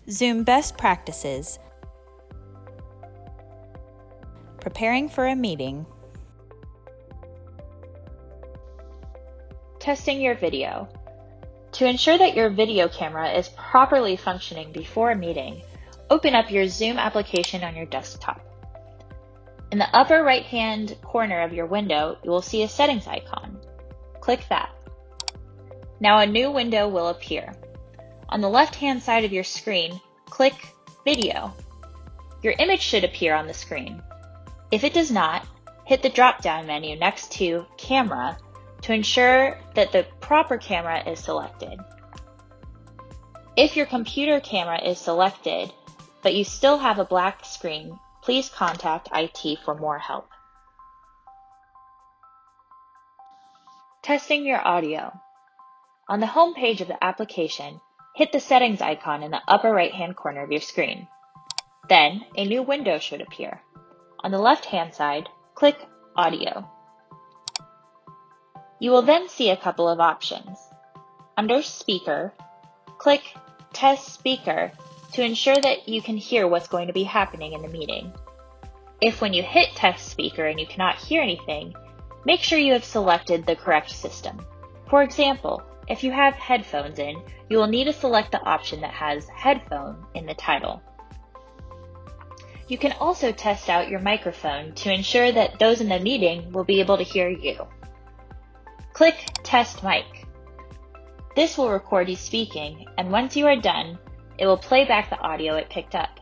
Zoom best practices, preparing for a meeting, testing your video. To ensure that your video camera is properly functioning before a meeting, open up your Zoom application on your desktop. In the upper right-hand corner of your window, you will see a settings icon. Click that. Now a new window will appear. On the left-hand side of your screen, click Video. Your image should appear on the screen. If it does not, hit the drop-down menu next to Camera to ensure that the proper camera is selected. If your computer camera is selected, but you still have a black screen, please contact IT for more help. Testing your audio. On the home page of the application, hit the settings icon in the upper right-hand corner of your screen. Then, a new window should appear. On the left-hand side, click Audio. You will then see a couple of options. Under Speaker, click Test Speaker to ensure that you can hear what's going to be happening in the meeting. If when you hit Test Speaker and you cannot hear anything, make sure you have selected the correct system. For example, if you have headphones in, you will need to select the option that has Headphone in the title. You can also test out your microphone to ensure that those in the meeting will be able to hear you. Click Test Mic. This will record you speaking, and once you are done, it will play back the audio it picked up.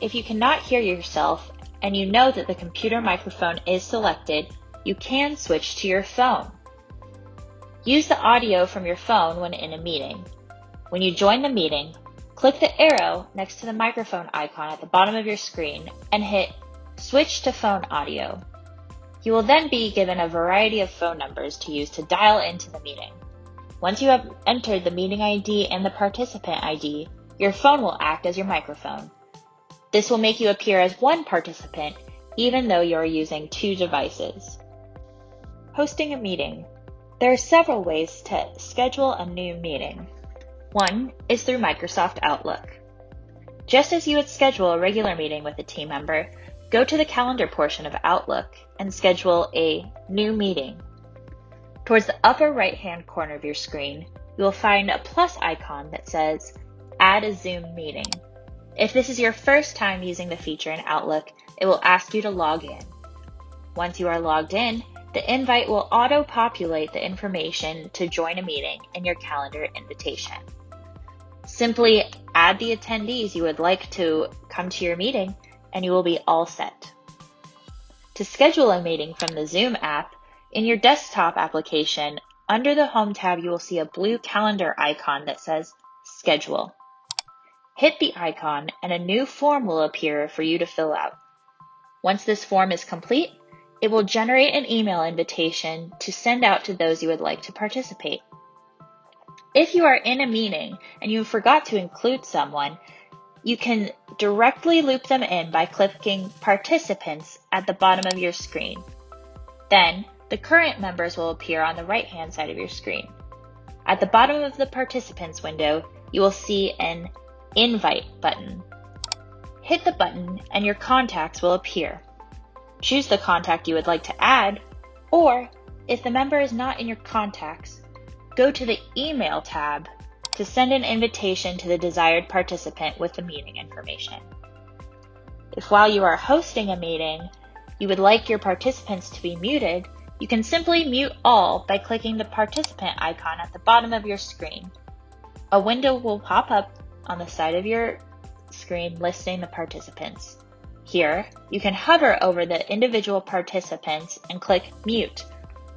If you cannot hear yourself and you know that the computer microphone is selected, you can switch to your phone. Use the audio from your phone when in a meeting. When you join the meeting, click the arrow next to the microphone icon at the bottom of your screen and hit Switch to Phone Audio. You will then be given a variety of phone numbers to use to dial into the meeting. Once you have entered the meeting ID and the participant ID, your phone will act as your microphone. This will make you appear as one participant, even though you are using two devices. Hosting a meeting. There are several ways to schedule a new meeting. One is through Microsoft Outlook. Just as you would schedule a regular meeting with a team member, go to the calendar portion of Outlook and schedule a new meeting. Towards the upper right-hand corner of your screen, you will find a plus icon that says Add a Zoom Meeting. If this is your first time using the feature in Outlook, it will ask you to log in. Once you are logged in, the invite will auto-populate the information to join a meeting in your calendar invitation. Simply add the attendees you would like to come to your meeting, and you will be all set. To schedule a meeting from the Zoom app, in your desktop application, under the Home tab, you will see a blue calendar icon that says Schedule. Hit the icon, and a new form will appear for you to fill out. Once this form is complete, it will generate an email invitation to send out to those you would like to participate. If you are in a meeting and you forgot to include someone, you can directly loop them in by clicking Participants at the bottom of your screen. Then, the current members will appear on the right-hand side of your screen. At the bottom of the Participants window, you will see an Invite button. Hit the button and your contacts will appear. Choose the contact you would like to add, or if the member is not in your contacts, go to the Email tab to send an invitation to the desired participant with the meeting information. If while you are hosting a meeting, you would like your participants to be muted, you can simply mute all by clicking the participant icon at the bottom of your screen. A window will pop up on the side of your screen listing the participants. Here, you can hover over the individual participants and click Mute,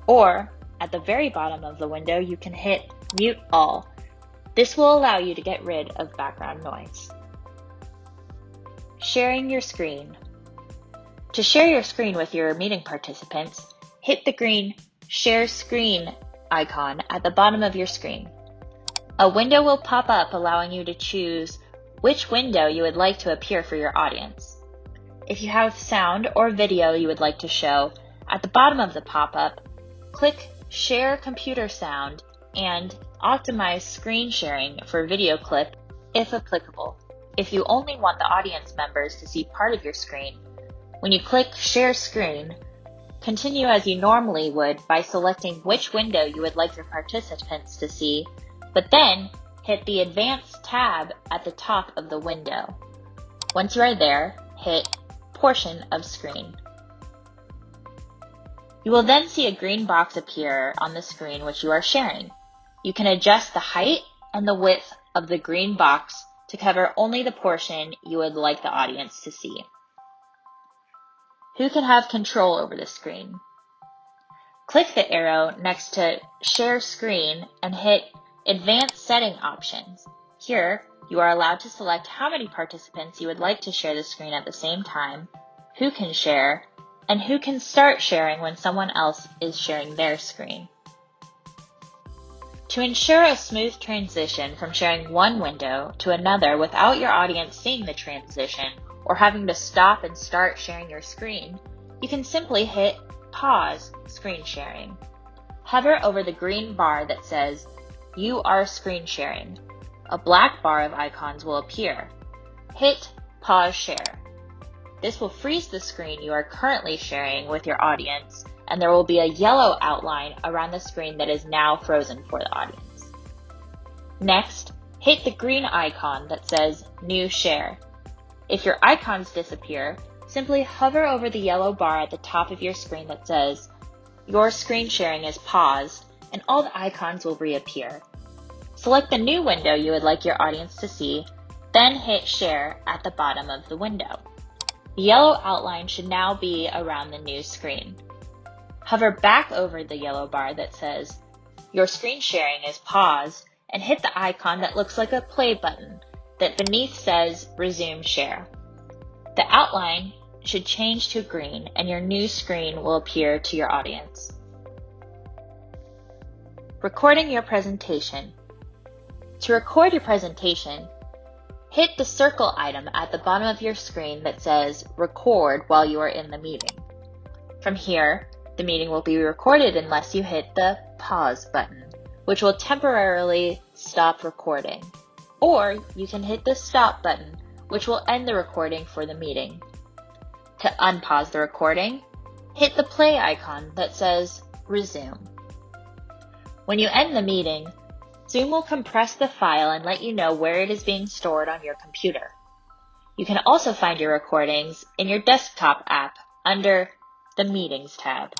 or at the very bottom of the window, you can hit Mute All. This will allow you to get rid of background noise. Sharing your screen. To share your screen with your meeting participants, hit the green Share Screen icon at the bottom of your screen. A window will pop up allowing you to choose which window you would like to appear for your audience. If you have sound or video you would like to show, at the bottom of the pop-up, click Share Computer Sound and Optimize Screen Sharing for video clip if applicable. If you only want the audience members to see part of your screen, when you click Share Screen, continue as you normally would by selecting which window you would like your participants to see, but then hit the Advanced tab at the top of the window. Once you are there, hit Portion of Screen. You will then see a green box appear on the screen which you are sharing. You can adjust the height and the width of the green box to cover only the portion you would like the audience to see. Who can have control over the screen? Click the arrow next to Share Screen and hit Advanced Setting Options. Here, you are allowed to select how many participants you would like to share the screen at the same time, who can share, and who can start sharing when someone else is sharing their screen. To ensure a smooth transition from sharing one window to another without your audience seeing the transition or having to stop and start sharing your screen, you can simply hit Pause Screen Sharing. Hover over the green bar that says, You are screen sharing. A black bar of icons will appear. Hit Pause Share. This will freeze the screen you are currently sharing with your audience, and there will be a yellow outline around the screen that is now frozen for the audience. Next, hit the green icon that says New Share. If your icons disappear, simply hover over the yellow bar at the top of your screen that says Your screen sharing is paused, and all the icons will reappear. Select the new window you would like your audience to see, then hit Share at the bottom of the window. The yellow outline should now be around the new screen. Hover back over the yellow bar that says, Your screen sharing is paused, and hit the icon that looks like a play button that beneath says Resume Share. The outline should change to green, and your new screen will appear to your audience. Recording your presentation. To record your presentation, hit the circle item at the bottom of your screen that says Record while you are in the meeting. From here, the meeting will be recorded unless you hit the Pause button, which will temporarily stop recording. Or you can hit the Stop button, which will end the recording for the meeting. To unpause the recording, hit the play icon that says Resume. When you end the meeting, Zoom will compress the file and let you know where it is being stored on your computer. You can also find your recordings in your desktop app under the Meetings tab.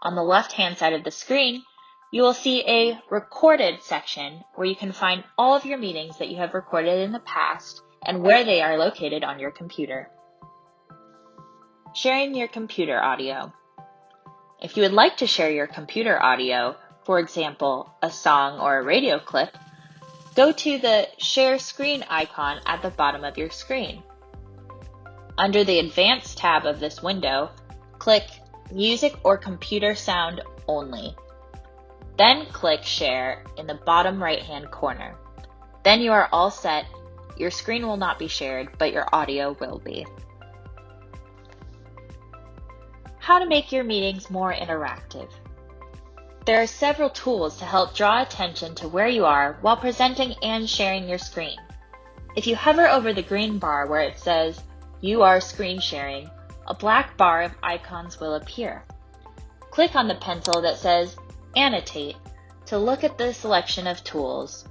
On the left-hand side of the screen, you will see a Recorded section where you can find all of your meetings that you have recorded in the past and where they are located on your computer. Sharing your computer audio. If you would like to share your computer audio, for example, a song or a radio clip, go to the Share Screen icon at the bottom of your screen. Under the Advanced tab of this window, click Music or Computer Sound Only. Then click Share in the bottom right-hand corner. Then you are all set. Your screen will not be shared, but your audio will be. How to make your meetings more interactive. There are several tools to help draw attention to where you are while presenting and sharing your screen. If you hover over the green bar where it says, You are screen sharing, a black bar of icons will appear. Click on the pencil that says, Annotate, to look at the selection of tools.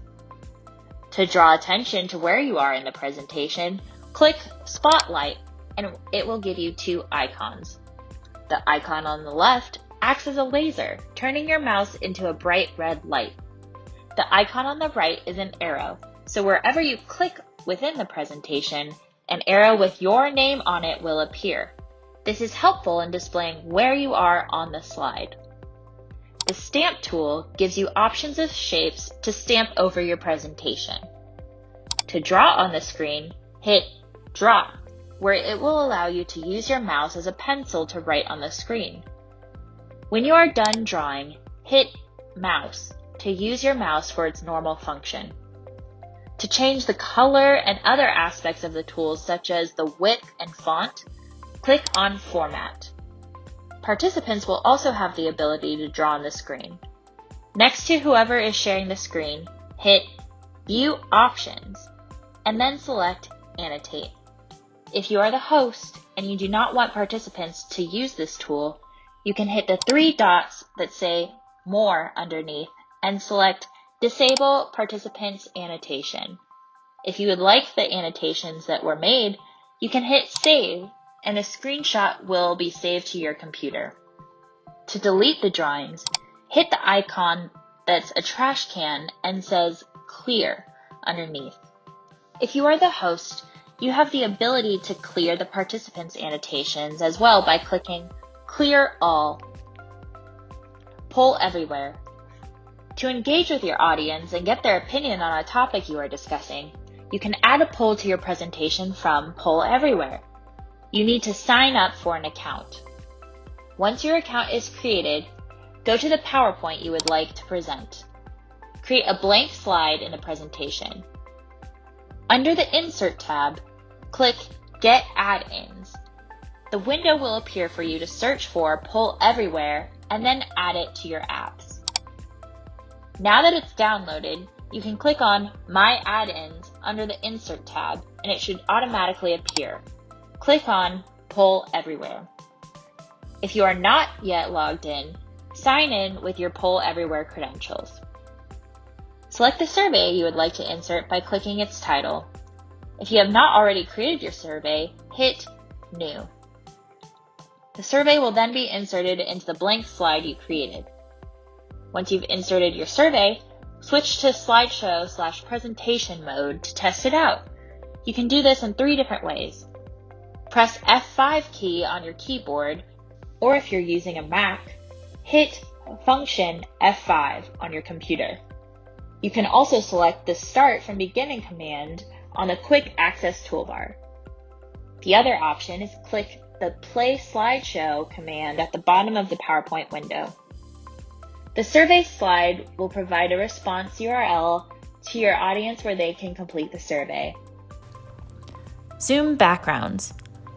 To draw attention to where you are in the presentation, click Spotlight and it will give you two icons. The icon on the left acts as a laser, turning your mouse into a bright red light. The icon on the right is an arrow, so wherever you click within the presentation, an arrow with your name on it will appear. This is helpful in displaying where you are on the slide. The Stamp tool gives you options of shapes to stamp over your presentation. To draw on the screen, hit Draw, where it will allow you to use your mouse as a pencil to write on the screen. When you are done drawing, hit Mouse to use your mouse for its normal function. To change the color and other aspects of the tools such as the width and font, click on Format. Participants will also have the ability to draw on the screen. Next to whoever is sharing the screen, hit View Options. and then select Annotate. If you are the host and you do not want participants to use this tool, you can hit the three dots that say More underneath and select Disable Participants Annotation. If you would like the annotations that were made, you can hit Save and a screenshot will be saved to your computer. To delete the drawings, hit the icon that's a trash can and says Clear underneath. If you are the host, you have the ability to clear the participants' annotations as well by clicking Clear All. PollEverywhere. To engage with your audience and get their opinion on a topic you are discussing, you can add a poll to your presentation from PollEverywhere. You need to sign up for an account. Once your account is created, go to the PowerPoint you would like to present. Create a blank slide in the presentation. Under the Insert tab, click Get Add-ins. The window will appear for you to search for PollEverywhere and then add it to your apps. Now that it's downloaded, you can click on My Add-ins under the Insert tab and it should automatically appear. Click on PollEverywhere. If you are not yet logged in, sign in with your PollEverywhere credentials. Select the survey you would like to insert by clicking its title. If you have not already created your survey, hit New. The survey will then be inserted into the blank slide you created. Once you've inserted your survey, switch to slideshow/presentation mode to test it out. You can do this in 3 different ways. Press F5 key on your keyboard, or if you're using a Mac, hit Function F5 on your computer. You can also select the Start from Beginning command on the Quick Access toolbar. The other option is click the Play Slideshow command at the bottom of the PowerPoint window. The survey slide will provide a response URL to your audience where they can complete the survey. Zoom backgrounds.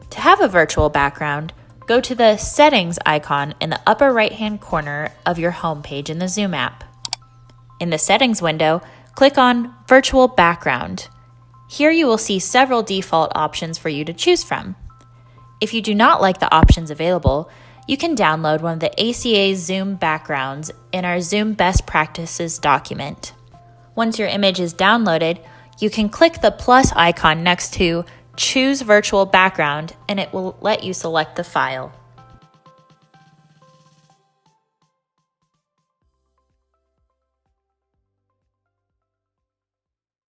To have a virtual background, go to the Settings icon in the upper right-hand corner of your home page in the Zoom app. In the Settings window, click on Virtual Background. Here you will see several default options for you to choose from. If you do not like the options available, you can download one of the ACA's Zoom backgrounds in our Zoom Best Practices document. Once your image is downloaded, you can click the plus icon next to Choose Virtual Background and it will let you select the file.